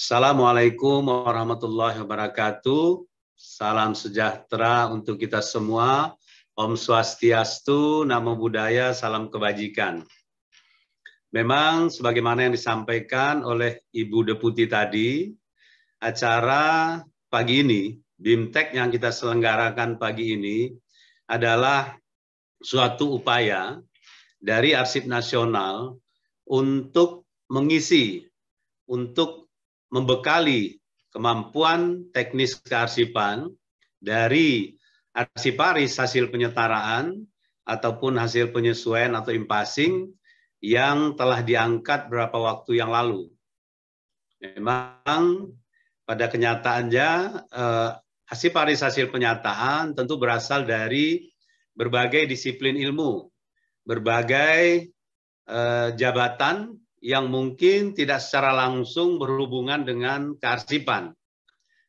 Assalamualaikum warahmatullahi wabarakatuh. Salam sejahtera untuk kita semua. Om Swastiastu, Namo Buddhaya, salam kebajikan. Memang sebagaimana yang disampaikan oleh Ibu Deputi tadi, acara pagi ini, BIMTEK yang kita selenggarakan pagi ini adalah suatu upaya dari Arsip Nasional untuk mengisi, untuk membekali kemampuan teknis kearsipan dari arsiparis hasil penyetaraan ataupun hasil penyesuaian atau impasing yang telah diangkat beberapa waktu yang lalu. Memang pada kenyataannya arsiparis hasil penyataan tentu berasal dari berbagai disiplin ilmu, berbagai jabatan yang mungkin tidak secara langsung berhubungan dengan kearsipan.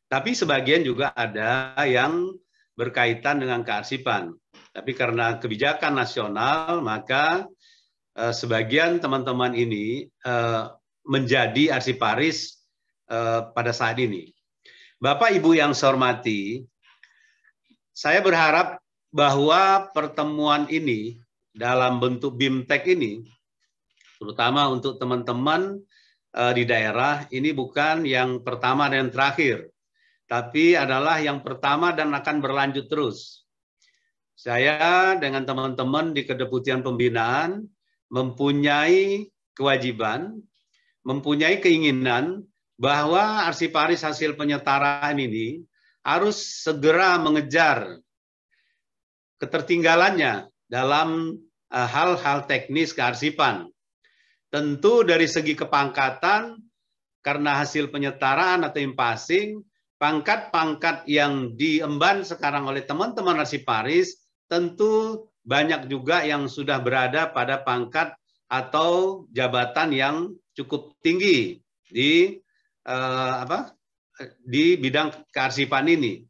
Tapi sebagian juga ada yang berkaitan dengan kearsipan. Tapi karena kebijakan nasional, maka sebagian teman-teman ini menjadi arsiparis pada saat ini. Bapak Ibu yang saya hormati, saya berharap bahwa pertemuan ini dalam bentuk BIMTEK ini, terutama untuk teman-teman di daerah, ini bukan yang pertama dan terakhir, tapi adalah yang pertama dan akan berlanjut terus. Saya dengan teman-teman di Kedeputian Pembinaan mempunyai kewajiban, mempunyai keinginan bahwa arsiparis hasil penyetaraan ini harus segera mengejar ketertinggalannya dalam hal-hal teknis kearsipan. Tentu dari segi kepangkatan, karena hasil penyetaraan atau impasing, pangkat-pangkat yang diemban sekarang oleh teman-teman arsiparis, tentu banyak juga yang sudah berada pada pangkat atau jabatan yang cukup tinggi di bidang kearsipan ini.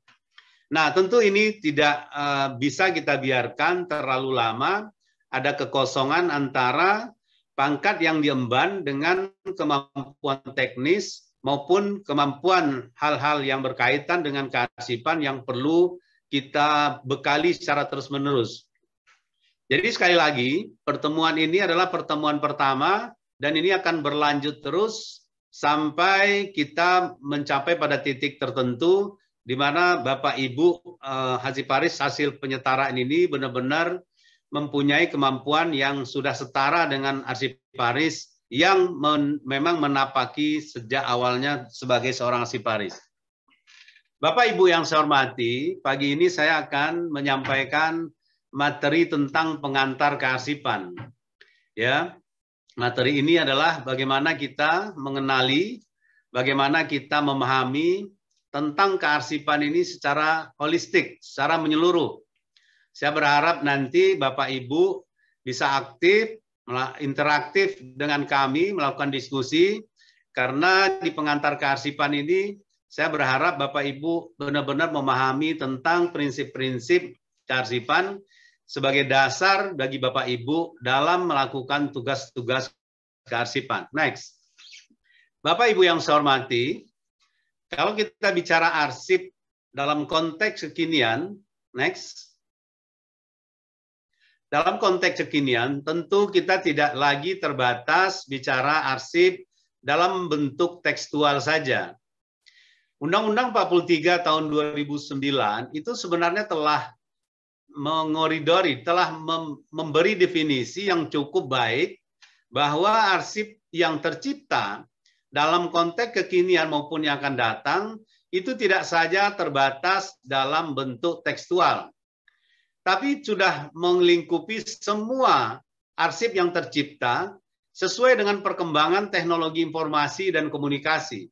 Nah, tentu ini tidak bisa kita biarkan terlalu lama, ada kekosongan antara pangkat yang diemban dengan kemampuan teknis maupun kemampuan hal-hal yang berkaitan dengan kearsipan yang perlu kita bekali secara terus-menerus. Jadi sekali lagi, pertemuan ini adalah pertemuan pertama dan ini akan berlanjut terus sampai kita mencapai pada titik tertentu di mana Bapak Ibu arsiparis hasil penyetaraan ini benar-benar mempunyai kemampuan yang sudah setara dengan arsiparis yang memang menapaki sejak awalnya sebagai seorang arsiparis. Bapak Ibu yang saya hormati, pagi ini saya akan menyampaikan materi tentang pengantar kearsipan. Ya, materi ini adalah bagaimana kita mengenali, bagaimana kita memahami tentang kearsipan ini secara holistik, secara menyeluruh. Saya berharap nanti Bapak Ibu bisa aktif, interaktif dengan kami, melakukan diskusi, karena di pengantar kearsipan ini, saya berharap Bapak Ibu benar-benar memahami tentang prinsip-prinsip kearsipan sebagai dasar bagi Bapak Ibu dalam melakukan tugas-tugas kearsipan. Next. Bapak Ibu yang saya hormati, kalau kita bicara arsip dalam konteks kekinian, next. Dalam konteks kekinian, tentu kita tidak lagi terbatas bicara arsip dalam bentuk tekstual saja. Undang-Undang 43 tahun 2009 itu sebenarnya telah mengoridori, telah memberi definisi yang cukup baik bahwa arsip yang tercipta dalam konteks kekinian maupun yang akan datang itu tidak saja terbatas dalam bentuk tekstual, tapi sudah melingkupi semua arsip yang tercipta sesuai dengan perkembangan teknologi informasi dan komunikasi.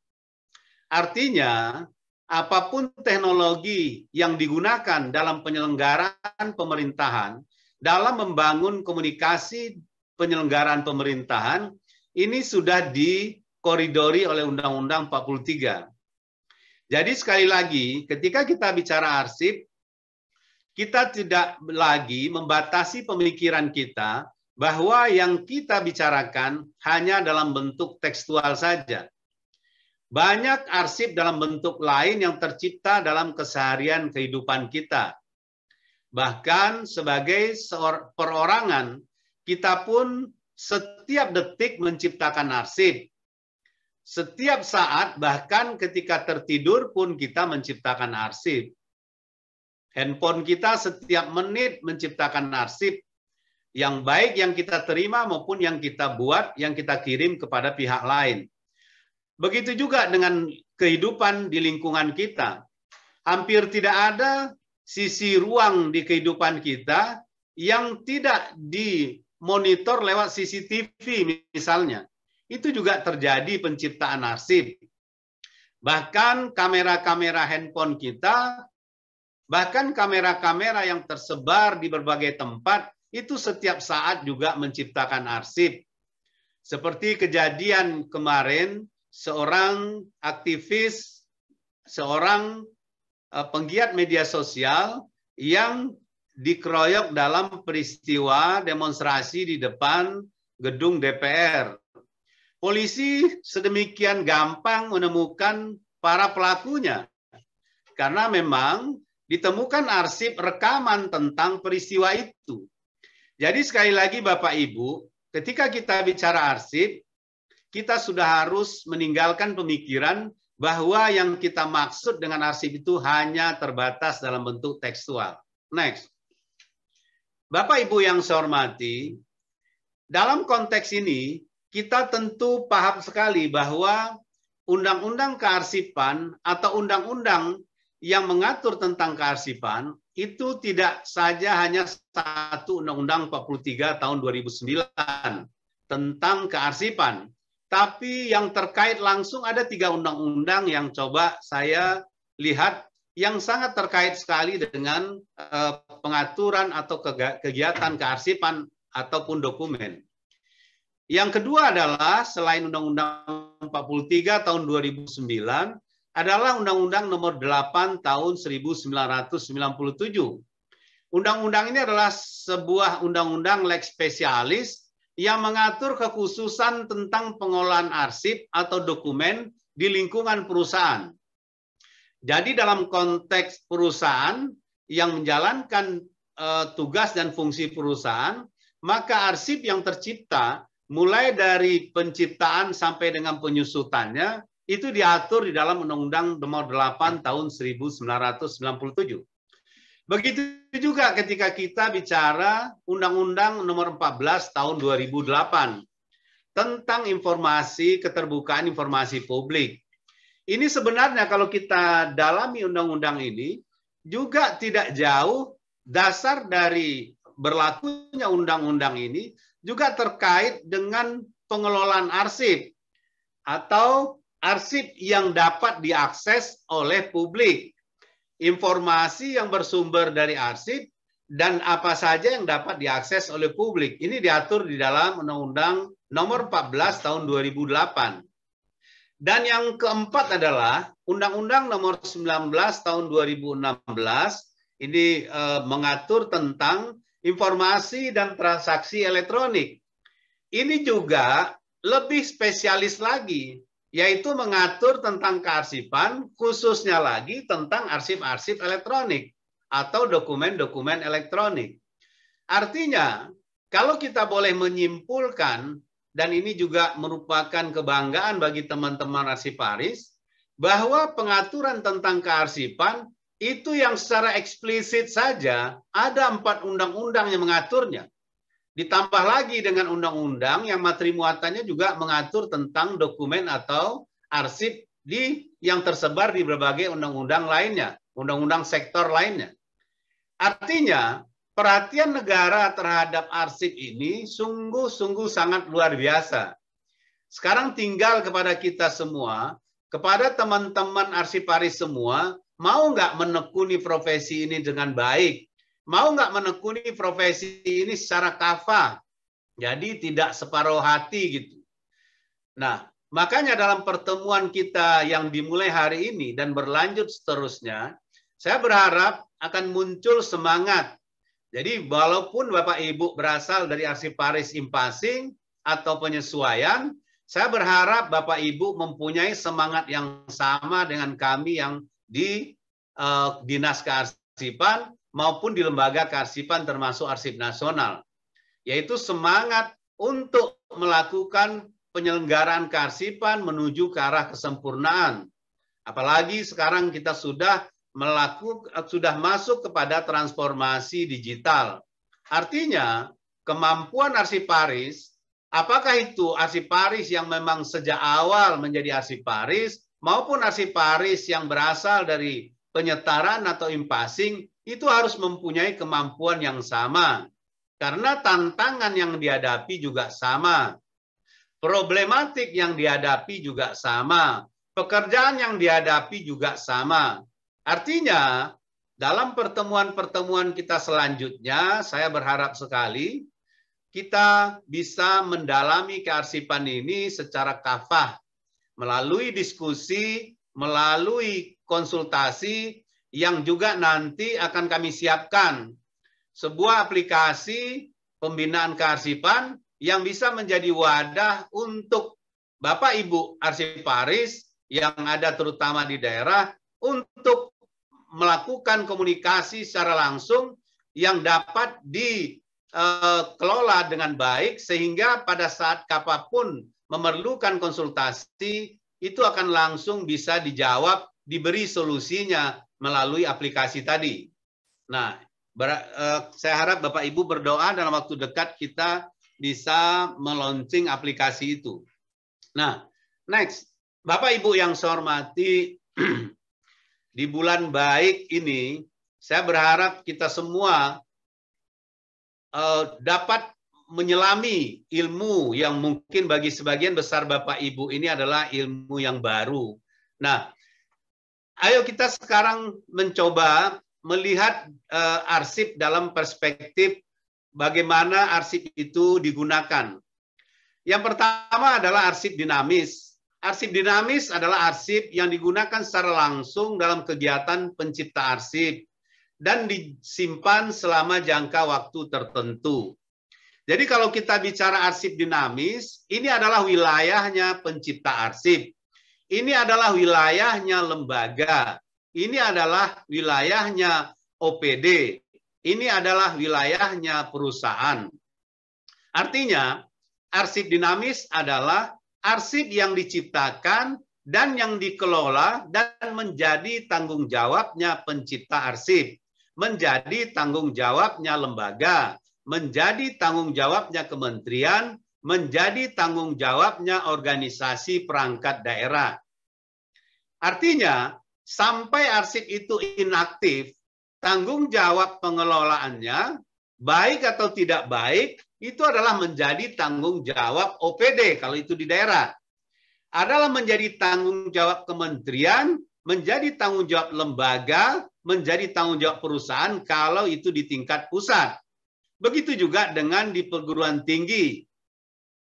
Artinya, apapun teknologi yang digunakan dalam penyelenggaraan pemerintahan, dalam membangun komunikasi penyelenggaraan pemerintahan, ini sudah dikoridori oleh Undang-Undang 43. Jadi sekali lagi, ketika kita bicara arsip, kita tidak lagi membatasi pemikiran kita bahwa yang kita bicarakan hanya dalam bentuk tekstual saja. Banyak arsip dalam bentuk lain yang tercipta dalam keseharian kehidupan kita. Bahkan sebagai perorangan, kita pun setiap detik menciptakan arsip. Setiap saat, bahkan ketika tertidur pun kita menciptakan arsip. Handphone kita setiap menit menciptakan arsip. Yang baik yang kita terima maupun yang kita buat, yang kita kirim kepada pihak lain. Begitu juga dengan kehidupan di lingkungan kita. Hampir tidak ada sisi ruang di kehidupan kita yang tidak dimonitor lewat CCTV misalnya. Itu juga terjadi penciptaan arsip. Bahkan kamera-kamera handphone kita, bahkan kamera-kamera yang tersebar di berbagai tempat, itu setiap saat juga menciptakan arsip. Seperti kejadian kemarin, seorang aktivis, seorang penggiat media sosial yang dikeroyok dalam peristiwa demonstrasi di depan gedung DPR. Polisi sedemikian gampang menemukan para pelakunya, karena memang ditemukan arsip rekaman tentang peristiwa itu. Jadi sekali lagi Bapak Ibu, ketika kita bicara arsip, kita sudah harus meninggalkan pemikiran bahwa yang kita maksud dengan arsip itu hanya terbatas dalam bentuk tekstual. Next. Bapak Ibu yang saya hormati, dalam konteks ini kita tentu paham sekali bahwa undang-undang kearsipan atau undang-undang yang mengatur tentang kearsipan itu tidak saja hanya satu Undang-Undang 43 tahun 2009 tentang kearsipan. Tapi yang terkait langsung ada 3 undang-undang yang coba saya lihat yang sangat terkait sekali dengan pengaturan atau kegiatan kearsipan ataupun dokumen. Yang kedua adalah selain Undang-Undang 43 tahun 2009 adalah Undang-Undang nomor 8 tahun 1997. Undang-undang ini adalah sebuah undang-undang lex specialis yang mengatur kekhususan tentang pengolahan arsip atau dokumen di lingkungan perusahaan. Jadi dalam konteks perusahaan yang menjalankan tugas dan fungsi perusahaan, maka arsip yang tercipta mulai dari penciptaan sampai dengan penyusutannya itu diatur di dalam Undang-Undang nomor 8 tahun 1997. Begitu juga ketika kita bicara Undang-Undang nomor 14 tahun 2008 tentang keterbukaan informasi publik. Ini sebenarnya kalau kita dalami undang-undang ini juga tidak jauh dasar dari berlakunya undang-undang ini juga terkait dengan pengelolaan arsip atau arsip yang dapat diakses oleh publik. Informasi yang bersumber dari arsip dan apa saja yang dapat diakses oleh publik. Ini diatur di dalam Undang-Undang nomor 14 tahun 2008. Dan yang keempat adalah Undang-Undang nomor 19 tahun 2016. Ini mengatur tentang informasi dan transaksi elektronik. Ini juga lebih spesialis lagi, yaitu mengatur tentang kearsipan, khususnya lagi tentang arsip-arsip elektronik atau dokumen-dokumen elektronik. Artinya, kalau kita boleh menyimpulkan, dan ini juga merupakan kebanggaan bagi teman-teman arsiparis, bahwa pengaturan tentang kearsipan itu yang secara eksplisit saja ada 4 undang-undang yang mengaturnya. Ditambah lagi dengan undang-undang yang materi muatannya juga mengatur tentang dokumen atau arsip yang tersebar di berbagai undang-undang lainnya, undang-undang sektor lainnya. Artinya, perhatian negara terhadap arsip ini sungguh-sungguh sangat luar biasa. Sekarang tinggal kepada kita semua, kepada teman-teman arsiparis semua, mau nggak menekuni profesi ini dengan baik? Mau nggak menekuni profesi ini secara kafah? Jadi tidak separuh hati gitu. Nah, makanya dalam pertemuan kita yang dimulai hari ini dan berlanjut seterusnya, saya berharap akan muncul semangat. Jadi walaupun Bapak Ibu berasal dari arsiparis impasing atau penyesuaian, Saya berharap Bapak Ibu mempunyai semangat yang sama dengan kami yang di Dinas Kearsipan maupun di lembaga kearsipan termasuk Arsip Nasional, yaitu semangat untuk melakukan penyelenggaraan kearsipan menuju ke arah kesempurnaan. Apalagi sekarang kita sudah masuk kepada transformasi digital. Artinya, kemampuan arsiparis, apakah itu arsiparis yang memang sejak awal menjadi arsiparis maupun arsiparis yang berasal dari penyetaraan atau impasing, itu harus mempunyai kemampuan yang sama. Karena tantangan yang dihadapi juga sama. Problematik yang dihadapi juga sama. Pekerjaan yang dihadapi juga sama. Artinya, dalam pertemuan-pertemuan kita selanjutnya, saya berharap sekali kita bisa mendalami kearsipan ini secara kafah, melalui diskusi, melalui konsultasi, yang juga nanti akan kami siapkan sebuah aplikasi pembinaan kearsipan yang bisa menjadi wadah untuk Bapak Ibu arsiparis yang ada terutama di daerah untuk melakukan komunikasi secara langsung yang dapat dikelola dengan baik sehingga pada saat kapanpun memerlukan konsultasi itu akan langsung bisa dijawab, diberi solusinya melalui aplikasi tadi. Nah, saya harap Bapak Ibu berdoa dalam waktu dekat kita bisa meluncing aplikasi itu. Nah, next, Bapak Ibu yang saya hormati, di bulan baik ini, saya berharap kita semua dapat menyelami ilmu yang mungkin bagi sebagian besar Bapak Ibu ini adalah ilmu yang baru. Nah, ayo kita sekarang mencoba melihat arsip dalam perspektif bagaimana arsip itu digunakan. Yang pertama adalah arsip dinamis. Arsip dinamis adalah arsip yang digunakan secara langsung dalam kegiatan pencipta arsip dan disimpan selama jangka waktu tertentu. Jadi kalau kita bicara arsip dinamis, ini adalah wilayahnya pencipta arsip. Ini adalah wilayahnya lembaga. Ini adalah wilayahnya OPD. Ini adalah wilayahnya perusahaan. Artinya, arsip dinamis adalah arsip yang diciptakan dan yang dikelola dan menjadi tanggung jawabnya pencipta arsip, menjadi tanggung jawabnya lembaga, menjadi tanggung jawabnya kementerian, menjadi tanggung jawabnya organisasi perangkat daerah. Artinya, sampai arsip itu inaktif, tanggung jawab pengelolaannya, baik atau tidak baik, itu adalah menjadi tanggung jawab OPD kalau itu di daerah. Adalah menjadi tanggung jawab kementerian, menjadi tanggung jawab lembaga, menjadi tanggung jawab perusahaan kalau itu di tingkat pusat. Begitu juga dengan di perguruan tinggi.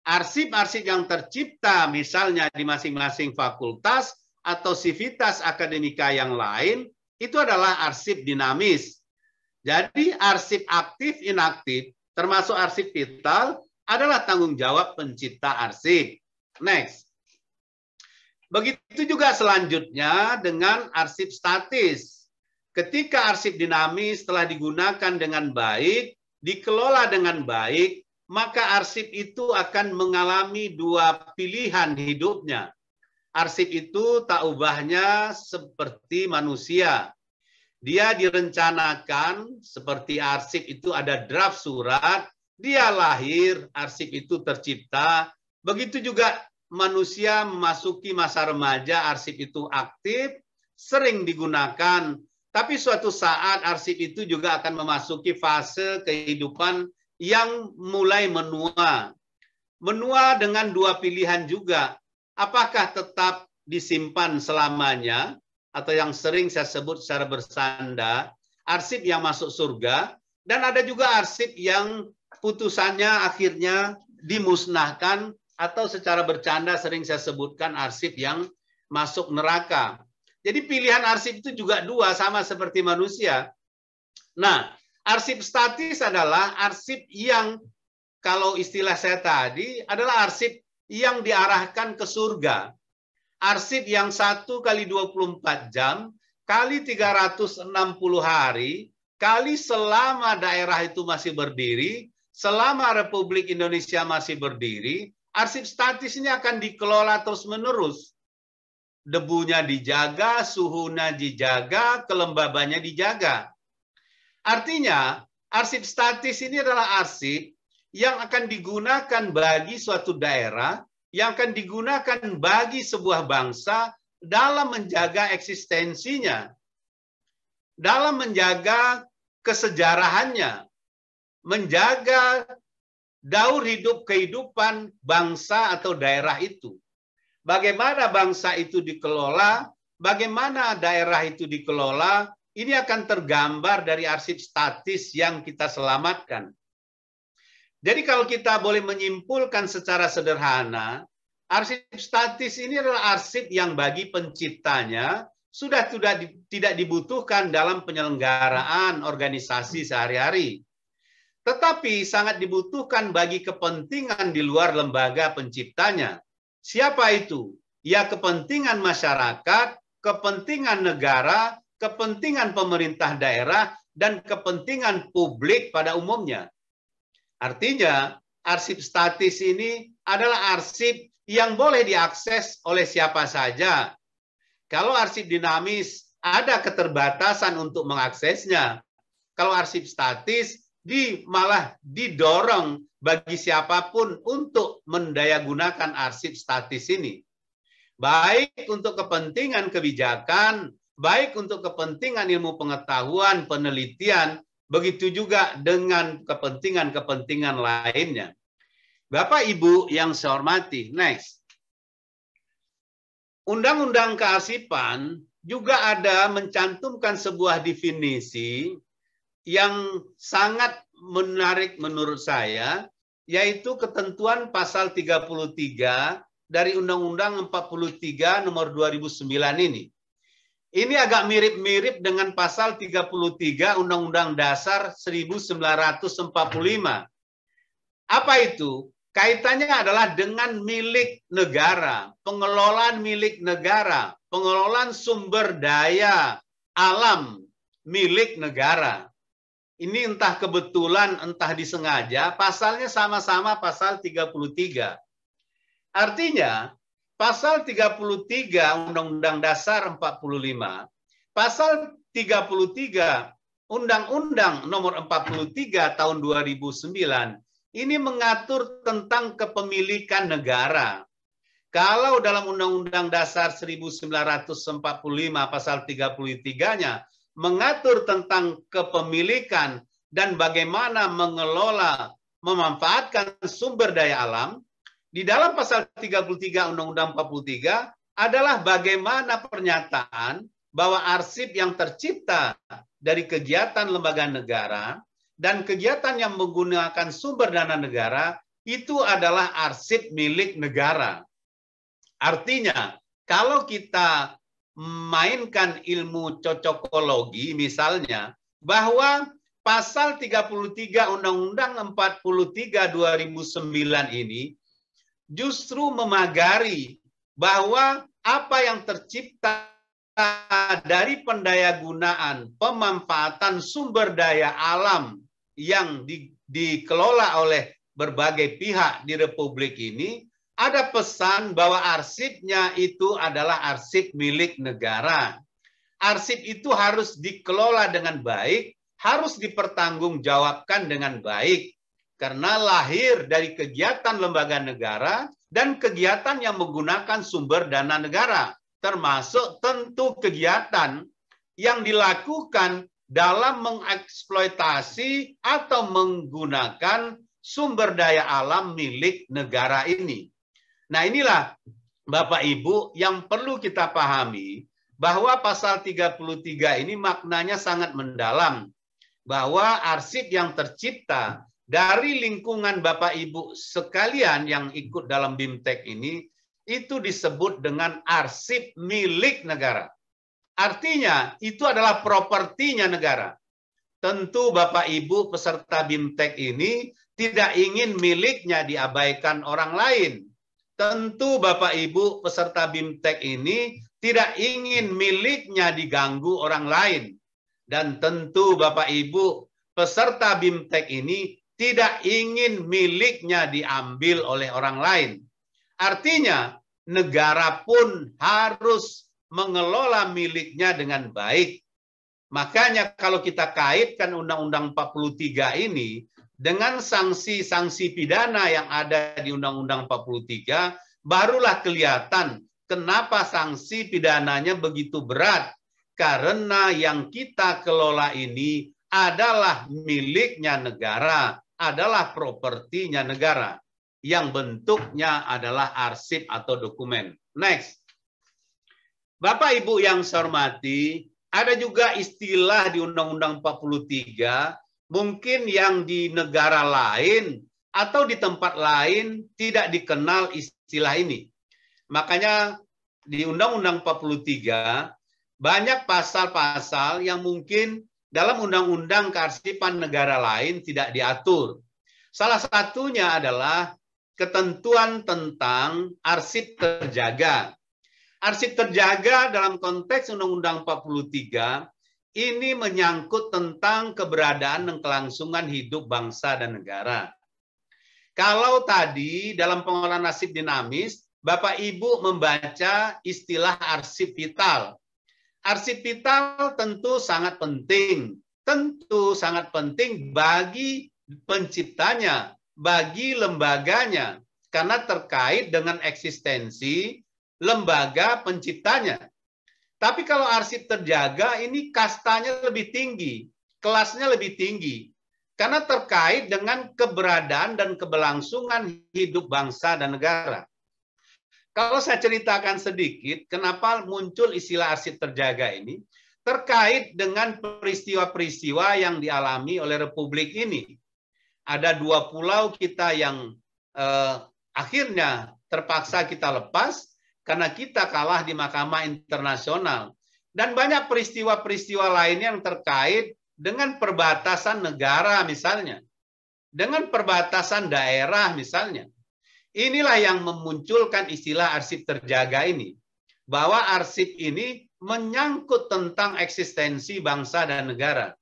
Arsip-arsip yang tercipta misalnya di masing-masing fakultas atau sivitas akademika yang lain, itu adalah arsip dinamis. Jadi arsip aktif inaktif, termasuk arsip vital, adalah tanggung jawab pencipta arsip. Next. Begitu juga selanjutnya dengan arsip statis. Ketika arsip dinamis telah digunakan dengan baik, dikelola dengan baik, maka arsip itu akan mengalami dua pilihan hidupnya. Arsip itu tak ubahnya seperti manusia. Dia direncanakan seperti arsip itu ada draft surat, dia lahir, arsip itu tercipta. Begitu juga manusia memasuki masa remaja, arsip itu aktif, sering digunakan. Tapi suatu saat arsip itu juga akan memasuki fase kehidupan yang mulai menua. Menua dengan dua pilihan juga. Apakah tetap disimpan selamanya, atau yang sering saya sebut secara bersanda, arsip yang masuk surga, dan ada juga arsip yang putusannya akhirnya dimusnahkan, atau secara bercanda sering saya sebutkan arsip yang masuk neraka. Jadi pilihan arsip itu juga dua, sama seperti manusia. Nah, arsip statis adalah arsip yang, kalau istilah saya tadi, adalah arsip yang diarahkan ke surga. Arsip yang 1 kali 24 jam, kali 360 hari, kali selama daerah itu masih berdiri, selama Republik Indonesia masih berdiri, arsip statis ini akan dikelola terus-menerus. Debunya dijaga, suhunya dijaga, kelembabannya dijaga. Artinya, arsip statis ini adalah arsip yang akan digunakan bagi suatu daerah, yang akan digunakan bagi sebuah bangsa dalam menjaga eksistensinya, dalam menjaga kesejarahannya, menjaga daur hidup kehidupan bangsa atau daerah itu. Bagaimana bangsa itu dikelola, bagaimana daerah itu dikelola, ini akan tergambar dari arsip statis yang kita selamatkan. Jadi kalau kita boleh menyimpulkan secara sederhana, arsip statis ini adalah arsip yang bagi penciptanya sudah tidak dibutuhkan dalam penyelenggaraan organisasi sehari-hari. Tetapi sangat dibutuhkan bagi kepentingan di luar lembaga penciptanya. Siapa itu? Ya kepentingan masyarakat, kepentingan negara, kepentingan pemerintah daerah, dan kepentingan publik pada umumnya. Artinya, arsip statis ini adalah arsip yang boleh diakses oleh siapa saja. Kalau arsip dinamis, ada keterbatasan untuk mengaksesnya. Kalau arsip statis, malah didorong bagi siapapun untuk mendayagunakan arsip statis ini. Baik untuk kepentingan kebijakan, baik untuk kepentingan ilmu pengetahuan, penelitian, begitu juga dengan kepentingan-kepentingan lainnya. Bapak Ibu yang saya hormati, next. Undang-undang kearsipan juga ada mencantumkan sebuah definisi yang sangat menarik menurut saya, yaitu ketentuan pasal 33 dari Undang-Undang 43 nomor 2009 ini. Ini agak mirip-mirip dengan pasal 33 Undang-Undang Dasar 1945. Apa itu? Kaitannya adalah dengan milik negara, pengelolaan milik negara, pengelolaan sumber daya alam milik negara. Ini entah kebetulan, entah disengaja, pasalnya sama-sama pasal 33. Artinya, pasal 33 Undang-Undang Dasar 45, pasal 33 Undang-Undang nomor 43 tahun 2009, ini mengatur tentang kepemilikan negara. Kalau dalam Undang-Undang Dasar 1945 pasal 33-nya mengatur tentang kepemilikan dan bagaimana mengelola, memanfaatkan sumber daya alam, di dalam pasal 33 Undang-Undang 43 adalah bagaimana pernyataan bahwa arsip yang tercipta dari kegiatan lembaga negara dan kegiatan yang menggunakan sumber dana negara itu adalah arsip milik negara. Artinya, kalau kita mainkan ilmu cocokologi misalnya, bahwa pasal 33 Undang-Undang 43 2009 ini justru memagari bahwa apa yang tercipta dari pendayagunaan, pemanfaatan sumber daya alam yang dikelola oleh berbagai pihak di Republik ini, ada pesan bahwa arsipnya itu adalah arsip milik negara. Arsip itu harus dikelola dengan baik, harus dipertanggungjawabkan dengan baik, karena lahir dari kegiatan lembaga negara dan kegiatan yang menggunakan sumber dana negara, termasuk tentu kegiatan yang dilakukan dalam mengeksploitasi atau menggunakan sumber daya alam milik negara ini. Nah, inilah Bapak Ibu yang perlu kita pahami, bahwa pasal 33 ini maknanya sangat mendalam, bahwa arsip yang tercipta dari lingkungan Bapak Ibu sekalian yang ikut dalam BIMTEK ini, itu disebut dengan arsip milik negara. Artinya, itu adalah propertinya negara. Tentu Bapak Ibu peserta BIMTEK ini tidak ingin miliknya diabaikan orang lain. tentu Bapak Ibu peserta BIMTEK ini tidak ingin miliknya diganggu orang lain. Dan tentu Bapak Ibu peserta BIMTEK ini tidak ingin miliknya diambil oleh orang lain. Artinya negara pun harus mengelola miliknya dengan baik. Makanya kalau kita kaitkan Undang-Undang 43 ini dengan sanksi-sanksi pidana yang ada di Undang-Undang 43, barulah kelihatan kenapa sanksi pidananya begitu berat. Karena yang kita kelola ini adalah miliknya negara, adalah propertinya negara, yang bentuknya adalah arsip atau dokumen. Next. Bapak Ibu yang saya hormati, ada juga istilah di Undang-Undang 43, mungkin yang di negara lain atau di tempat lain tidak dikenal istilah ini. Makanya di Undang-Undang 43, banyak pasal-pasal yang mungkin dalam undang-undang kearsipan negara lain tidak diatur. Salah satunya adalah ketentuan tentang arsip terjaga. Arsip terjaga dalam konteks Undang-Undang 43 ini menyangkut tentang keberadaan dan kelangsungan hidup bangsa dan negara. Kalau tadi dalam pengolahan arsip dinamis, Bapak Ibu membaca istilah arsip vital. Arsip vital tentu sangat penting bagi penciptanya, bagi lembaganya, karena terkait dengan eksistensi lembaga penciptanya. Tapi kalau arsip terjaga ini kastanya lebih tinggi, kelasnya lebih tinggi, karena terkait dengan keberadaan dan keberlangsungan hidup bangsa dan negara. Kalau saya ceritakan sedikit, kenapa muncul istilah arsip terjaga ini, terkait dengan peristiwa-peristiwa yang dialami oleh Republik ini. Ada 2 pulau kita yang akhirnya terpaksa kita lepas, karena kita kalah di Mahkamah Internasional. Dan banyak peristiwa-peristiwa lain yang terkait dengan perbatasan negara misalnya. Dengan perbatasan daerah misalnya. Inilah yang memunculkan istilah arsip terjaga ini. Bahwa arsip ini menyangkut tentang eksistensi bangsa dan negara.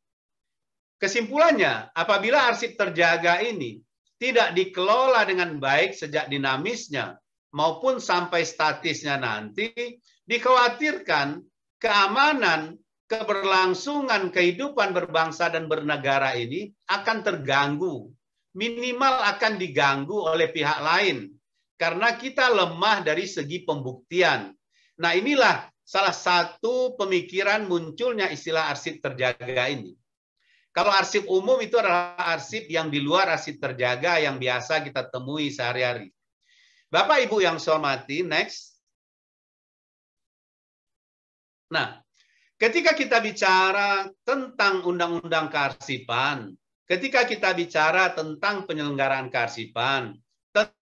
Kesimpulannya, apabila arsip terjaga ini tidak dikelola dengan baik sejak dinamisnya, maupun sampai statisnya nanti, dikhawatirkan keamanan, keberlangsungan kehidupan berbangsa dan bernegara ini akan terganggu. Minimal akan diganggu oleh pihak lain. Karena kita lemah dari segi pembuktian. Nah inilah salah satu pemikiran munculnya istilah arsip terjaga ini. Kalau arsip umum itu adalah arsip yang di luar arsip terjaga yang biasa kita temui sehari-hari. Bapak Ibu yang saya hormati, next. Nah, ketika kita bicara tentang undang-undang kearsipan, ketika kita bicara tentang penyelenggaraan kearsipan,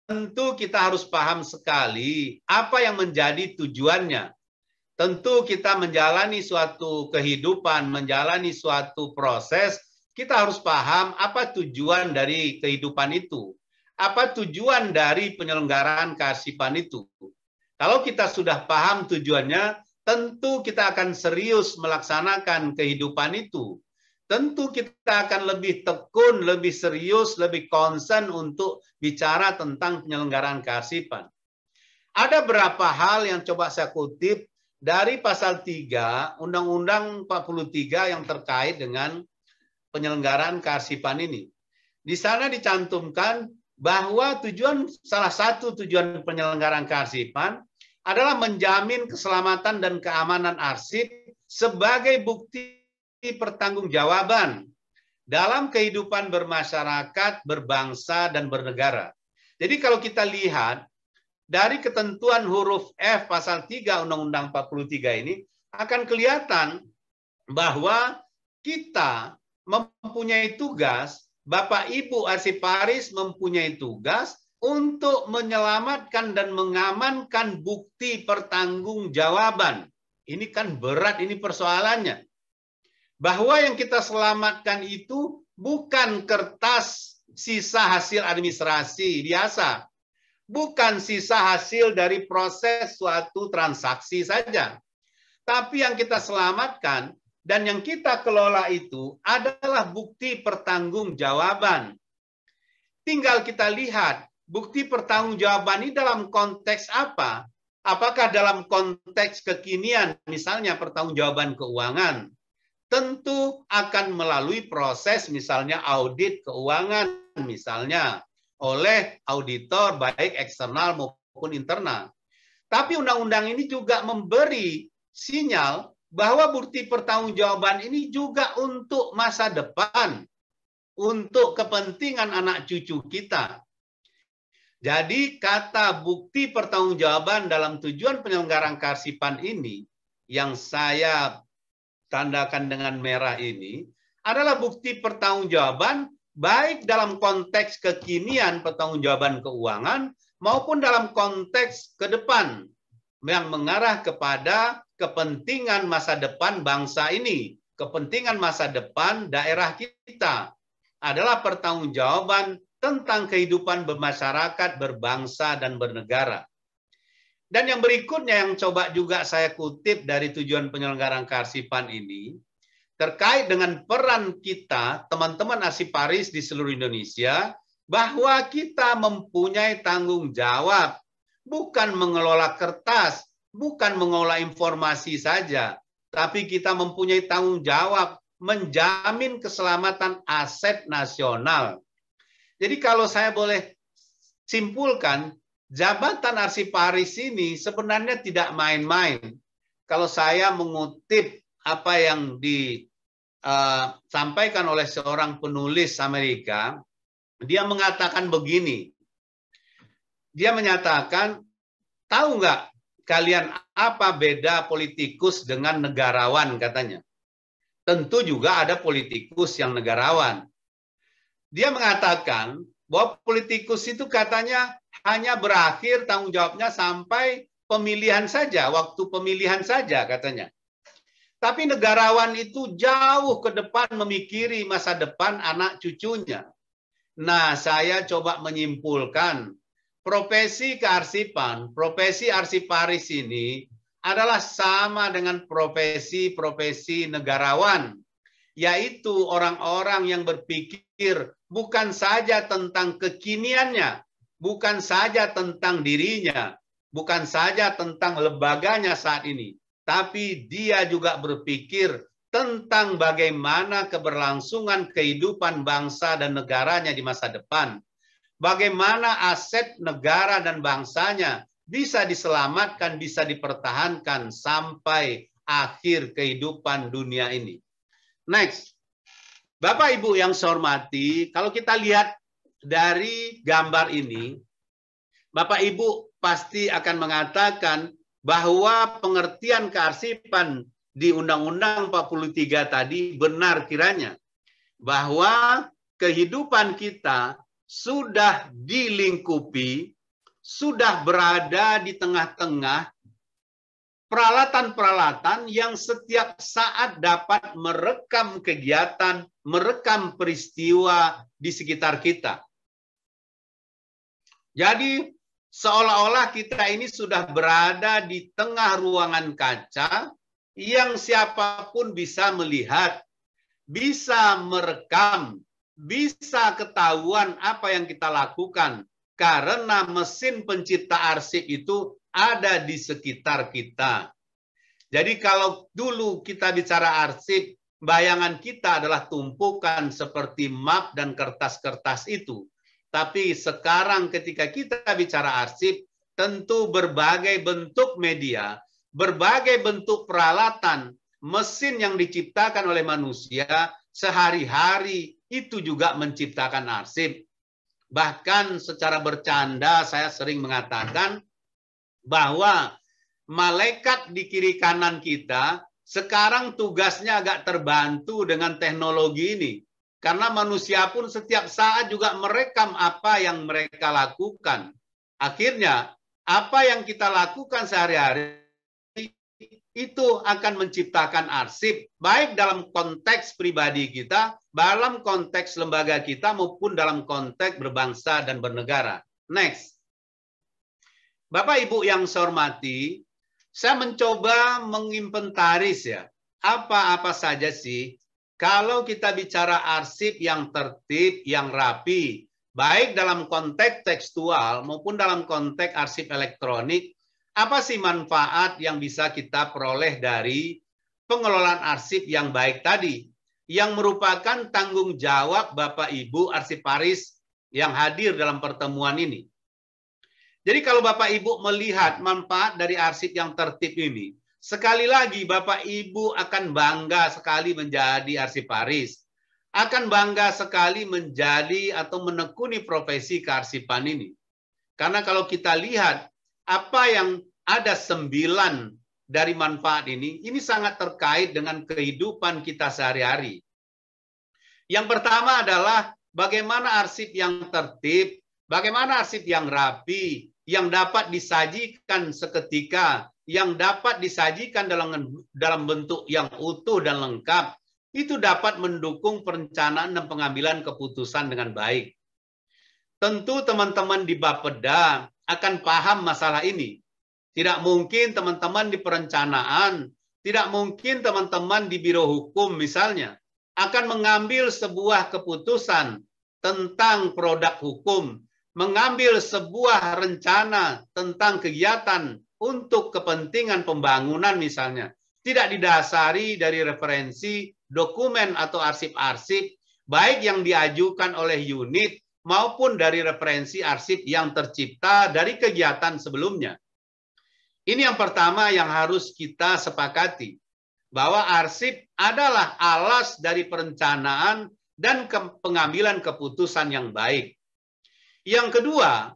tentu kita harus paham sekali apa yang menjadi tujuannya. Tentu kita menjalani suatu kehidupan, menjalani suatu proses, kita harus paham apa tujuan dari kehidupan itu. Apa tujuan dari penyelenggaraan kearsipan itu? Kalau kita sudah paham tujuannya, tentu kita akan serius melaksanakan kehidupan itu. Tentu kita akan lebih tekun, lebih serius, lebih concern untuk bicara tentang penyelenggaraan kearsipan. Ada beberapa hal yang coba saya kutip dari pasal 3 Undang-Undang 43 yang terkait dengan penyelenggaraan kearsipan ini. Di sana dicantumkan bahwa salah satu tujuan penyelenggaraan kearsipan adalah menjamin keselamatan dan keamanan arsip sebagai bukti pertanggungjawaban dalam kehidupan bermasyarakat, berbangsa, dan bernegara. Jadi kalau kita lihat dari ketentuan huruf F pasal 3 Undang-Undang 43 ini akan kelihatan bahwa kita mempunyai tugas, Bapak Ibu arsiparis mempunyai tugas untuk menyelamatkan dan mengamankan bukti pertanggungjawaban. Ini kan berat ini persoalannya. Bahwa yang kita selamatkan itu bukan kertas sisa hasil administrasi biasa. bukan sisa hasil dari proses suatu transaksi saja. Tapi yang kita selamatkan dan yang kita kelola itu adalah bukti pertanggungjawaban. Tinggal kita lihat bukti pertanggungjawaban ini dalam konteks apa? Apakah dalam konteks kekinian, misalnya pertanggungjawaban keuangan, tentu akan melalui proses misalnya audit keuangan, misalnya oleh auditor baik eksternal maupun internal. Tapi undang-undang ini juga memberi sinyal bahwa bukti pertanggungjawaban ini juga untuk masa depan, untuk kepentingan anak cucu kita. Jadi kata bukti pertanggungjawaban dalam tujuan penyelenggaraan kearsipan ini yang saya tandakan dengan merah ini adalah bukti pertanggungjawaban baik dalam konteks kekinian pertanggungjawaban keuangan maupun dalam konteks ke depan yang mengarah kepada kepentingan masa depan bangsa ini, kepentingan masa depan daerah kita adalah pertanggungjawaban tentang kehidupan bermasyarakat, berbangsa, dan bernegara. Dan yang berikutnya yang coba juga saya kutip dari tujuan penyelenggaraan kearsipan ini, terkait dengan peran kita, teman-teman arsiparis di seluruh Indonesia, bahwa kita mempunyai tanggung jawab, bukan mengelola kertas, bukan mengelola informasi saja, tapi kita mempunyai tanggung jawab menjamin keselamatan aset nasional. Jadi kalau saya boleh simpulkan, jabatan arsiparis ini sebenarnya tidak main-main. Kalau saya mengutip apa yang disampaikan oleh seorang penulis Amerika, dia mengatakan begini. Dia menyatakan, tahu nggak kalian apa beda politikus dengan negarawan katanya. Tentu juga ada politikus yang negarawan. Dia mengatakan bahwa politikus itu katanya hanya berakhir tanggung jawabnya sampai pemilihan saja, waktu pemilihan saja katanya. Tapi negarawan itu jauh ke depan memikiri masa depan anak cucunya. Nah, saya coba menyimpulkan profesi kearsipan, profesi arsiparis ini adalah sama dengan profesi-profesi negarawan, yaitu orang-orang yang berpikir bukan saja tentang kekiniannya, bukan saja tentang dirinya, bukan saja tentang lembaganya saat ini, tapi dia juga berpikir tentang bagaimana keberlangsungan kehidupan bangsa dan negaranya di masa depan. Bagaimana aset negara dan bangsanya bisa diselamatkan, bisa dipertahankan sampai akhir kehidupan dunia ini. Next. Bapak Ibu yang saya hormati, kalau kita lihat dari gambar ini, Bapak Ibu pasti akan mengatakan bahwa pengertian kearsipan di Undang-Undang 43 tadi benar kiranya. Bahwa kehidupan kita sudah dilingkupi, sudah berada di tengah-tengah peralatan-peralatan yang setiap saat dapat merekam kegiatan, merekam peristiwa di sekitar kita. Jadi seolah-olah kita ini sudah berada di tengah ruangan kaca yang siapapun bisa melihat, bisa merekam, bisa ketahuan apa yang kita lakukan. Karena mesin pencipta arsip itu ada di sekitar kita. Jadi kalau dulu kita bicara arsip, bayangan kita adalah tumpukan seperti map dan kertas-kertas itu. Tapi sekarang ketika kita bicara arsip, tentu berbagai bentuk media, berbagai bentuk peralatan, mesin yang diciptakan oleh manusia sehari-hari itu juga menciptakan arsip. Bahkan secara bercanda saya sering mengatakan bahwa malaikat di kiri kanan kita sekarang tugasnya agak terbantu dengan teknologi ini. Karena manusia pun setiap saat juga merekam apa yang mereka lakukan. Akhirnya apa yang kita lakukan sehari-hari itu akan menciptakan arsip, baik dalam konteks pribadi kita, dalam konteks lembaga kita, maupun dalam konteks berbangsa dan bernegara. Next. Bapak Ibu yang saya hormati, saya mencoba menginventaris ya, apa-apa saja sih kalau kita bicara arsip yang tertib, yang rapi, baik dalam konteks tekstual maupun dalam konteks arsip elektronik, apa sih manfaat yang bisa kita peroleh dari pengelolaan arsip yang baik tadi, yang merupakan tanggung jawab Bapak Ibu arsiparis yang hadir dalam pertemuan ini. Jadi kalau Bapak Ibu melihat manfaat dari arsip yang tertib ini, sekali lagi Bapak Ibu akan bangga sekali menjadi arsiparis. Akan bangga sekali menjadi atau menekuni profesi kearsipan ini. Karena kalau kita lihat apa yang ada 9 dari manfaat ini sangat terkait dengan kehidupan kita sehari-hari. Yang pertama adalah bagaimana arsip yang tertib, bagaimana arsip yang rapi, yang dapat disajikan seketika, yang dapat disajikan dalam bentuk yang utuh dan lengkap, itu dapat mendukung perencanaan dan pengambilan keputusan dengan baik. Tentu teman-teman di Bapeda akan paham masalah ini. Tidak mungkin teman-teman di perencanaan, tidak mungkin teman-teman di Biro Hukum misalnya, akan mengambil sebuah keputusan tentang produk hukum, mengambil sebuah rencana tentang kegiatan untuk kepentingan pembangunan misalnya, tidak didasari dari referensi, dokumen atau arsip-arsip, baik yang diajukan oleh unit maupun dari referensi arsip yang tercipta dari kegiatan sebelumnya. Ini yang pertama yang harus kita sepakati, bahwa arsip adalah alas dari perencanaan dan pengambilan keputusan yang baik. Yang kedua,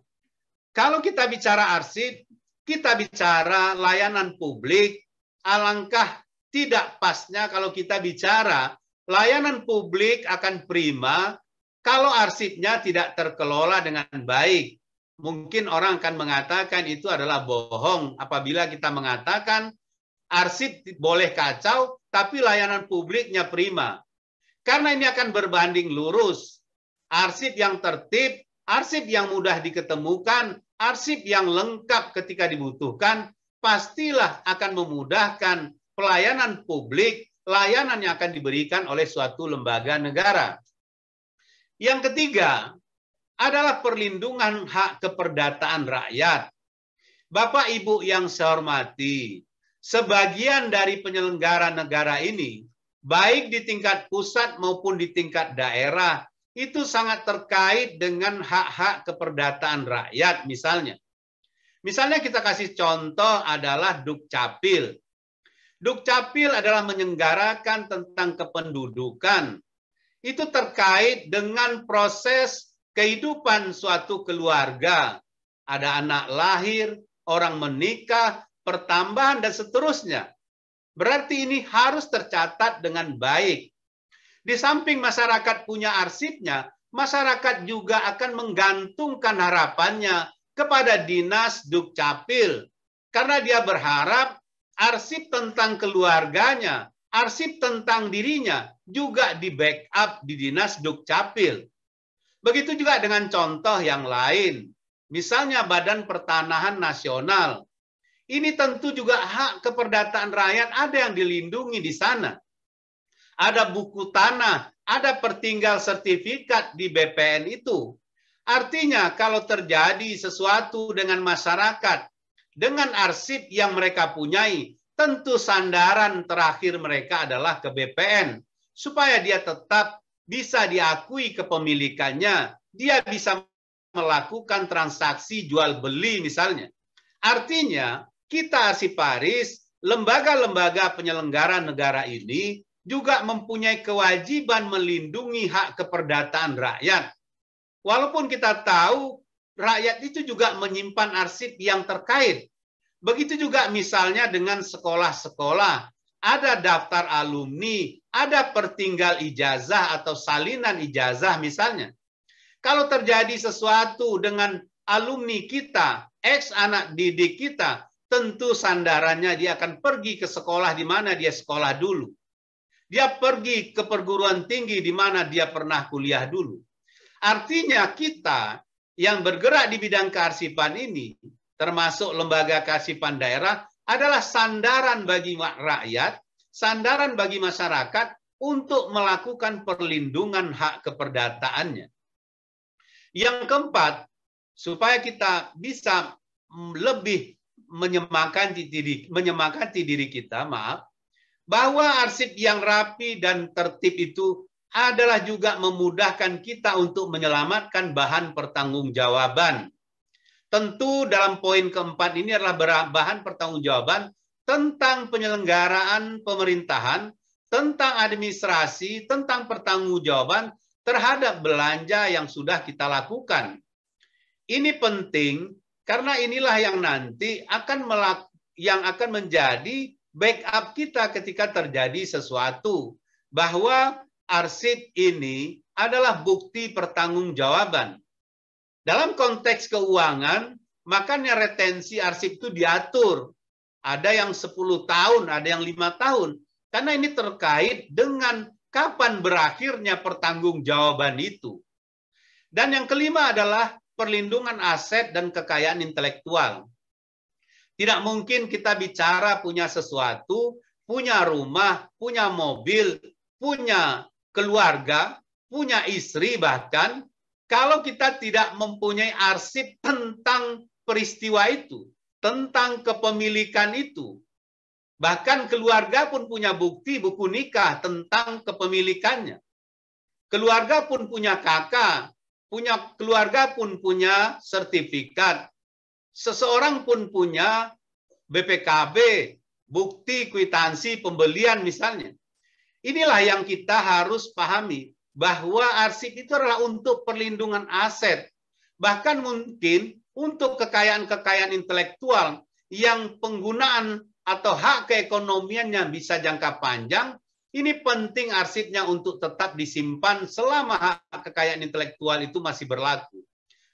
kalau kita bicara arsip, kita bicara layanan publik, alangkah tidak pasnya kalau kita bicara layanan publik akan prima kalau arsipnya tidak terkelola dengan baik. Mungkin orang akan mengatakan itu adalah bohong apabila kita mengatakan arsip boleh kacau, tapi layanan publiknya prima. Karena ini akan berbanding lurus. Arsip yang tertib, arsip yang mudah diketemukan, arsip yang lengkap ketika dibutuhkan, pastilah akan memudahkan pelayanan publik, layanan yang akan diberikan oleh suatu lembaga negara. Yang ketiga adalah perlindungan hak keperdataan rakyat. Bapak Ibu yang saya hormati, sebagian dari penyelenggara negara ini, baik di tingkat pusat maupun di tingkat daerah, itu sangat terkait dengan hak-hak keperdataan rakyat misalnya. Misalnya kita kasih contoh adalah Dukcapil. Dukcapil adalah menyelenggarakan tentang kependudukan. Itu terkait dengan proses kehidupan suatu keluarga. Ada anak lahir, orang menikah, pertambahan, dan seterusnya. Berarti ini harus tercatat dengan baik. Di samping masyarakat punya arsipnya, masyarakat juga akan menggantungkan harapannya kepada Dinas Dukcapil. Karena dia berharap arsip tentang keluarganya, arsip tentang dirinya juga di backup di Dinas Dukcapil. Begitu juga dengan contoh yang lain. Misalnya Badan Pertanahan Nasional. Ini tentu juga hak keperdataan rakyat ada yang dilindungi di sana. Ada buku tanah, ada pertinggal sertifikat di BPN itu. Artinya kalau terjadi sesuatu dengan masyarakat, dengan arsip yang mereka punyai, tentu sandaran terakhir mereka adalah ke BPN. Supaya dia tetap bisa diakui kepemilikannya, dia bisa melakukan transaksi jual beli misalnya. Artinya kita arsiparis, lembaga-lembaga penyelenggara negara ini juga mempunyai kewajiban melindungi hak keperdataan rakyat. Walaupun kita tahu rakyat itu juga menyimpan arsip yang terkait. Begitu juga misalnya dengan sekolah-sekolah. Ada daftar alumni, ada pertinggal ijazah atau salinan ijazah misalnya. Kalau terjadi sesuatu dengan alumni kita, ex anak didik kita, tentu sandarannya dia akan pergi ke sekolah di mana dia sekolah dulu. Dia pergi ke perguruan tinggi di mana dia pernah kuliah dulu. Artinya kita yang bergerak di bidang kearsipan ini termasuk lembaga kearsipan daerah, adalah sandaran bagi rakyat, sandaran bagi masyarakat untuk melakukan perlindungan hak keperdataannya. Yang keempat, supaya kita bisa lebih menyemangati diri kita, bahwa arsip yang rapi dan tertib itu adalah juga memudahkan kita untuk menyelamatkan bahan pertanggungjawaban. Tentu dalam poin keempat ini adalah bahan pertanggungjawaban tentang penyelenggaraan pemerintahan, tentang administrasi, tentang pertanggungjawaban terhadap belanja yang sudah kita lakukan. Ini penting karena inilah yang nanti akan menjadi backup kita ketika terjadi sesuatu, bahwa arsip ini adalah bukti pertanggungjawaban. Dalam konteks keuangan, makanya retensi arsip itu diatur. Ada yang 10 tahun, ada yang 5 tahun. Karena ini terkait dengan kapan berakhirnya pertanggungjawaban itu. Dan yang kelima adalah perlindungan aset dan kekayaan intelektual. Tidak mungkin kita bicara punya sesuatu, punya rumah, punya mobil, punya keluarga, punya istri bahkan, kalau kita tidak mempunyai arsip tentang peristiwa itu, tentang kepemilikan itu. Bahkan keluarga pun punya bukti buku nikah tentang kepemilikannya. Keluarga pun punya kakak, keluarga pun punya sertifikat. Seseorang pun punya BPKB, bukti kwitansi pembelian misalnya. Inilah yang kita harus pahami, bahwa arsip itu adalah untuk perlindungan aset. Bahkan mungkin untuk kekayaan-kekayaan intelektual yang penggunaan atau hak keekonomiannya bisa jangka panjang, ini penting arsipnya untuk tetap disimpan selama hak kekayaan intelektual itu masih berlaku.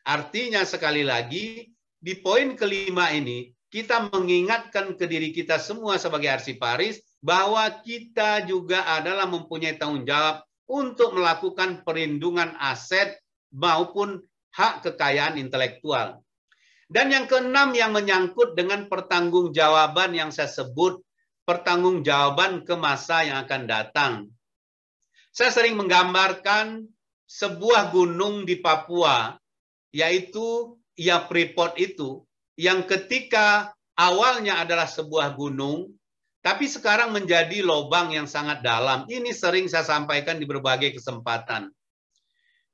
Artinya sekali lagi, di poin kelima ini, kita mengingatkan ke diri kita semua sebagai arsiparis, bahwa kita juga adalah mempunyai tanggung jawab untuk melakukan perlindungan aset maupun hak kekayaan intelektual. Dan yang keenam yang menyangkut dengan pertanggungjawaban yang saya sebut pertanggungjawaban ke masa yang akan datang. Saya sering menggambarkan sebuah gunung di Papua, yaitu Freeport itu, yang ketika awalnya adalah sebuah gunung, tapi sekarang menjadi lubang yang sangat dalam. Ini sering saya sampaikan di berbagai kesempatan.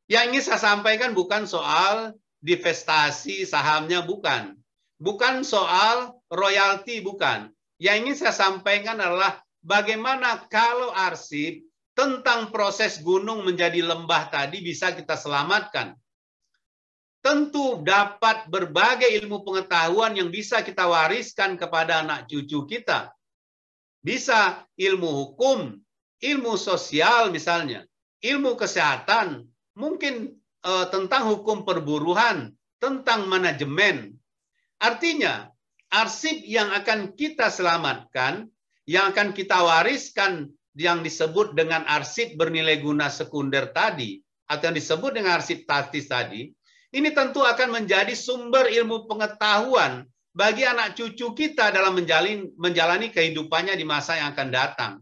Yang ingin saya sampaikan bukan soal divestasi sahamnya, bukan. Bukan soal royalti, bukan. Yang ingin saya sampaikan adalah bagaimana kalau arsip tentang proses gunung menjadi lembah tadi bisa kita selamatkan. Tentu dapat berbagai ilmu pengetahuan yang bisa kita wariskan kepada anak cucu kita. Bisa ilmu hukum, ilmu sosial misalnya, ilmu kesehatan, mungkin tentang hukum perburuan, tentang manajemen. Artinya, arsip yang akan kita selamatkan, yang akan kita wariskan, yang disebut dengan arsip bernilai guna sekunder tadi, atau yang disebut dengan arsip statis tadi, ini tentu akan menjadi sumber ilmu pengetahuan bagi anak cucu kita dalam menjalani kehidupannya di masa yang akan datang.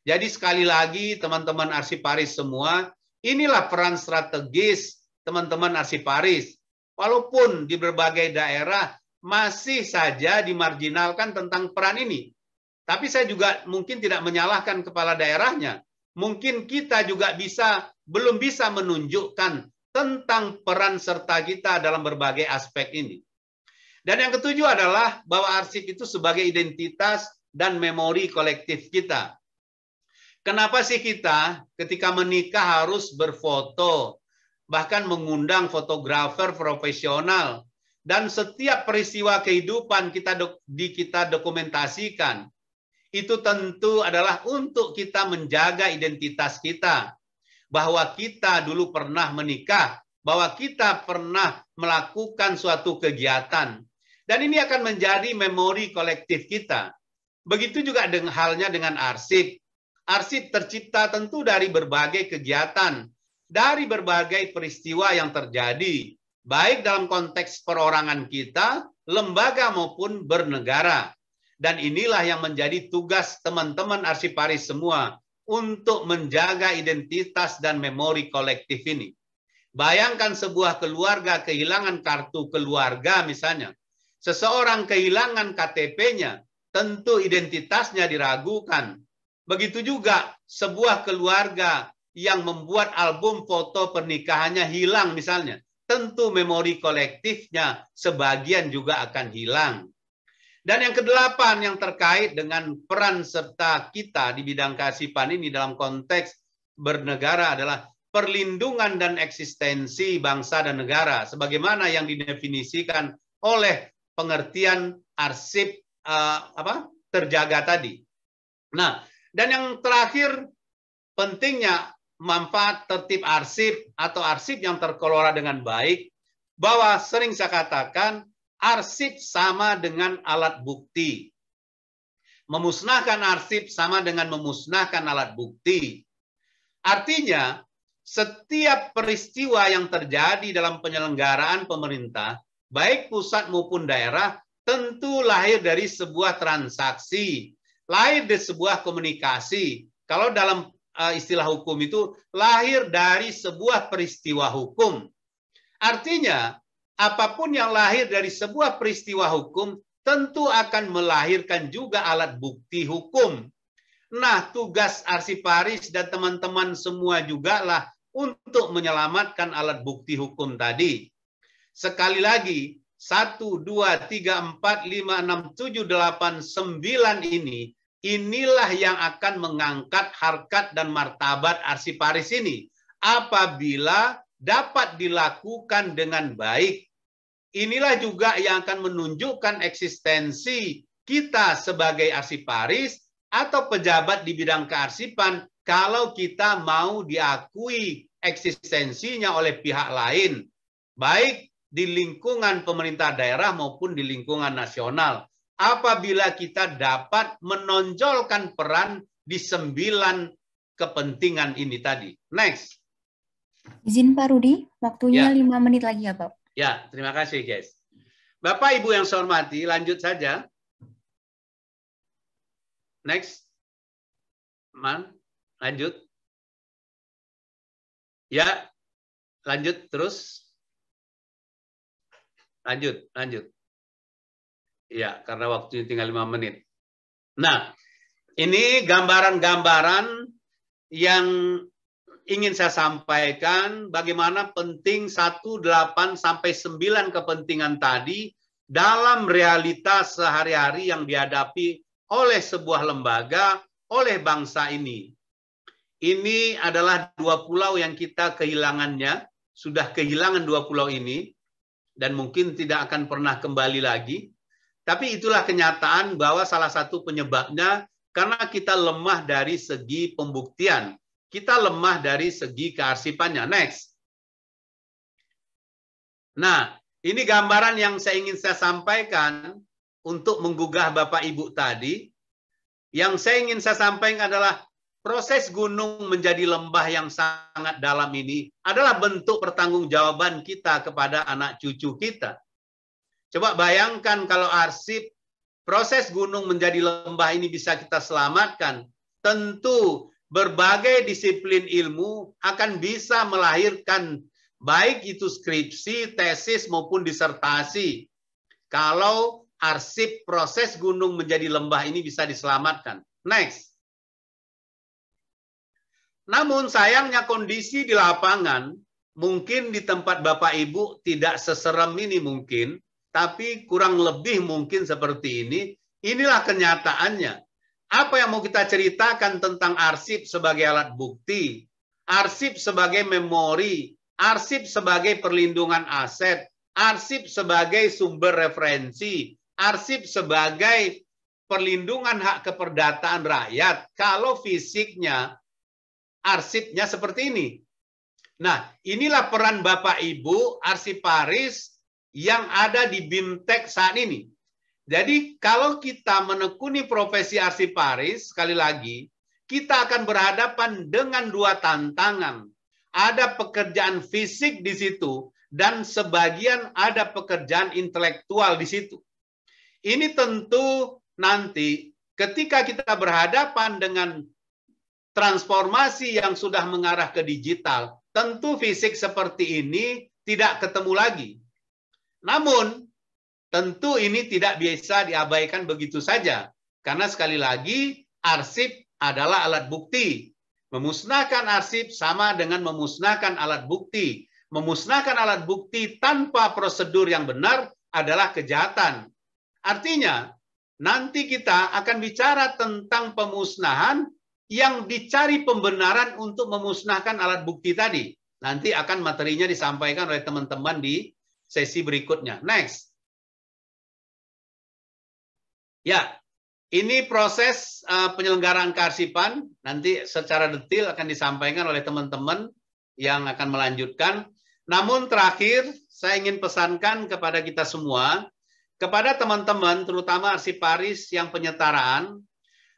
Jadi sekali lagi teman-teman arsiparis semua, inilah peran strategis teman-teman arsiparis. Walaupun di berbagai daerah masih saja dimarginalkan tentang peran ini. Tapi saya juga mungkin tidak menyalahkan kepala daerahnya. Mungkin kita juga belum bisa menunjukkan tentang peran serta kita dalam berbagai aspek ini. Dan yang ketujuh adalah bahwa arsip itu sebagai identitas dan memori kolektif kita. Kenapa sih kita ketika menikah harus berfoto, bahkan mengundang fotografer profesional, dan setiap peristiwa kehidupan kita dokumentasikan? Itu tentu adalah untuk kita menjaga identitas kita, bahwa kita dulu pernah menikah, bahwa kita pernah melakukan suatu kegiatan. Dan ini akan menjadi memori kolektif kita. Begitu juga halnya dengan arsip. Arsip tercipta tentu dari berbagai kegiatan, dari berbagai peristiwa yang terjadi, baik dalam konteks perorangan kita lembaga maupun bernegara. Dan inilah yang menjadi tugas teman-teman arsiparis semua untuk menjaga identitas dan memori kolektif ini. Bayangkan sebuah keluarga kehilangan kartu keluarga misalnya. Seseorang kehilangan KTP-nya, tentu identitasnya diragukan. Begitu juga sebuah keluarga yang membuat album foto pernikahannya hilang misalnya. Tentu memori kolektifnya sebagian juga akan hilang. Dan yang kedelapan yang terkait dengan peran serta kita di bidang kearsipan ini dalam konteks bernegara adalah perlindungan dan eksistensi bangsa dan negara. Sebagaimana yang didefinisikan oleh pengertian arsip terjaga tadi. Nah, dan yang terakhir pentingnya manfaat tertib arsip atau arsip yang terkelola dengan baik, bahwa sering saya katakan arsip sama dengan alat bukti. Memusnahkan arsip sama dengan memusnahkan alat bukti. Artinya, setiap peristiwa yang terjadi dalam penyelenggaraan pemerintah, baik pusat maupun daerah, tentu lahir dari sebuah transaksi, lahir dari sebuah komunikasi. Kalau dalam istilah hukum itu lahir dari sebuah peristiwa hukum. Artinya, apapun yang lahir dari sebuah peristiwa hukum tentu akan melahirkan juga alat bukti hukum. Nah, tugas arsiparis dan teman-teman semua juga lah untuk menyelamatkan alat bukti hukum tadi. Sekali lagi, 1, 2, 3, 4, 5, 6, 7, 8, 9 ini, inilah yang akan mengangkat harkat dan martabat arsiparis ini. Apabila dapat dilakukan dengan baik. Inilah juga yang akan menunjukkan eksistensi kita sebagai arsiparis atau pejabat di bidang kearsipan kalau kita mau diakui eksistensinya oleh pihak lain, baik di lingkungan pemerintah daerah maupun di lingkungan nasional. Apabila kita dapat menonjolkan peran di 9 kepentingan ini tadi. Next. Izin Pak Rudi, waktunya 5 menit lagi ya Pak. Ya, terima kasih guys. Bapak Ibu yang saya hormati, lanjut saja. Next. Lanjut. Ya, lanjut terus. Lanjut. Ya, karena waktunya tinggal 5 menit. Nah, ini gambaran-gambaran yang ingin saya sampaikan bagaimana penting 1, 8, sampai 9 kepentingan tadi dalam realitas sehari-hari yang dihadapi oleh sebuah lembaga, oleh bangsa ini. Ini adalah 2 pulau yang kita kehilangannya, sudah kehilangan 2 pulau ini, dan mungkin tidak akan pernah kembali lagi. Tapi itulah kenyataan bahwa salah satu penyebabnya karena kita lemah dari segi pembuktian. Kita lemah dari segi kearsipannya. Next. Nah, ini gambaran yang saya ingin saya sampaikan untuk menggugah Bapak Ibu tadi. Yang saya ingin saya sampaikan adalah proses gunung menjadi lembah yang sangat dalam ini adalah bentuk pertanggungjawaban kita kepada anak cucu kita. Coba bayangkan kalau arsip proses gunung menjadi lembah ini bisa kita selamatkan. Tentu berbagai disiplin ilmu akan bisa melahirkan baik itu skripsi, tesis maupun disertasi. Kalau arsip proses gunung menjadi lembah ini bisa diselamatkan. Next. Namun sayangnya kondisi di lapangan mungkin di tempat Bapak Ibu tidak seserem ini mungkin, tapi kurang lebih mungkin seperti ini. Inilah kenyataannya. Apa yang mau kita ceritakan tentang arsip sebagai alat bukti, arsip sebagai memori, arsip sebagai perlindungan aset, arsip sebagai sumber referensi, arsip sebagai perlindungan hak keperdataan rakyat, kalau fisiknya, arsipnya seperti ini. Nah, inilah peran Bapak Ibu arsiparis yang ada di BIMTEK saat ini. Jadi kalau kita menekuni profesi arsiparis, sekali lagi, kita akan berhadapan dengan 2 tantangan. Ada pekerjaan fisik di situ, dan sebagian ada pekerjaan intelektual di situ. Ini tentu nanti ketika kita berhadapan dengan transformasi yang sudah mengarah ke digital, tentu fisik seperti ini tidak ketemu lagi. Namun, tentu ini tidak bisa diabaikan begitu saja. Karena sekali lagi, arsip adalah alat bukti. Memusnahkan arsip sama dengan memusnahkan alat bukti. Memusnahkan alat bukti tanpa prosedur yang benar adalah kejahatan. Artinya, nanti kita akan bicara tentang pemusnahan yang dicari pembenaran untuk memusnahkan alat bukti tadi. Nanti akan materinya disampaikan oleh teman-teman di sesi berikutnya. Next. Ya, ini proses penyelenggaraan kearsipan. Nanti secara detail akan disampaikan oleh teman-teman yang akan melanjutkan. Namun terakhir, saya ingin pesankan kepada kita semua, kepada teman-teman, terutama arsiparis yang penyetaraan,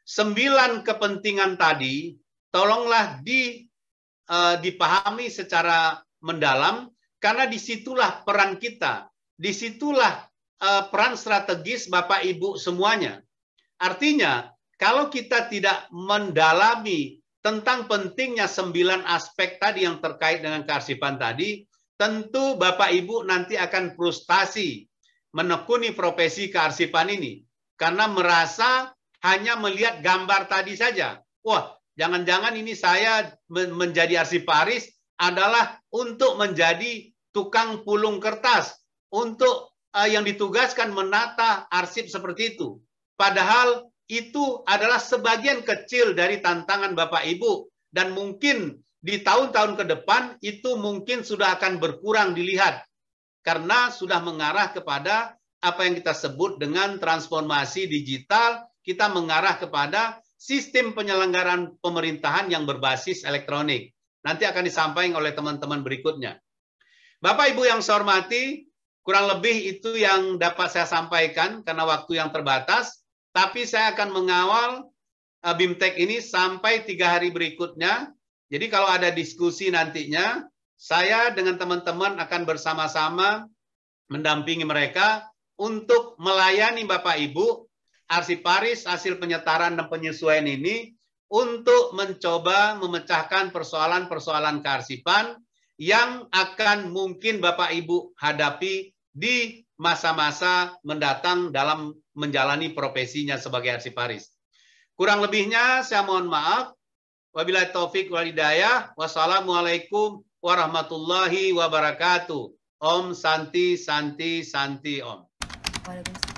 9 kepentingan tadi, tolonglah dipahami secara mendalam, karena disitulah peran kita, disitulah peran strategis Bapak Ibu semuanya. Artinya, kalau kita tidak mendalami tentang pentingnya 9 aspek tadi yang terkait dengan kearsipan tadi, tentu Bapak Ibu nanti akan frustasi menekuni profesi kearsipan ini. Karena merasa hanya melihat gambar tadi saja. Wah, jangan-jangan ini saya menjadi arsiparis adalah untuk menjadi tukang pulung kertas, untuk yang ditugaskan menata arsip seperti itu. Padahal itu adalah sebagian kecil dari tantangan Bapak Ibu. Dan mungkin di tahun-tahun ke depan itu mungkin sudah akan berkurang dilihat. Karena sudah mengarah kepada apa yang kita sebut dengan transformasi digital, kita mengarah kepada sistem penyelenggaraan pemerintahan yang berbasis elektronik. Nanti akan disampaikan oleh teman-teman berikutnya. Bapak Ibu yang saya hormati, kurang lebih itu yang dapat saya sampaikan karena waktu yang terbatas. Tapi saya akan mengawal BIMTEK ini sampai 3 hari berikutnya. Jadi kalau ada diskusi nantinya, saya dengan teman-teman akan bersama-sama mendampingi mereka untuk melayani Bapak Ibu, arsiparis hasil penyetaran dan penyesuaian ini, untuk mencoba memecahkan persoalan-persoalan kearsipan yang akan mungkin Bapak Ibu hadapi di masa-masa mendatang dalam menjalani profesinya sebagai arsiparis. Kurang lebihnya saya mohon maaf. Wabillahi taufik wal hidayah. Wassalamualaikum warahmatullahi wabarakatuh. Om Santi Santi Santi Om. Waalaikumsalam.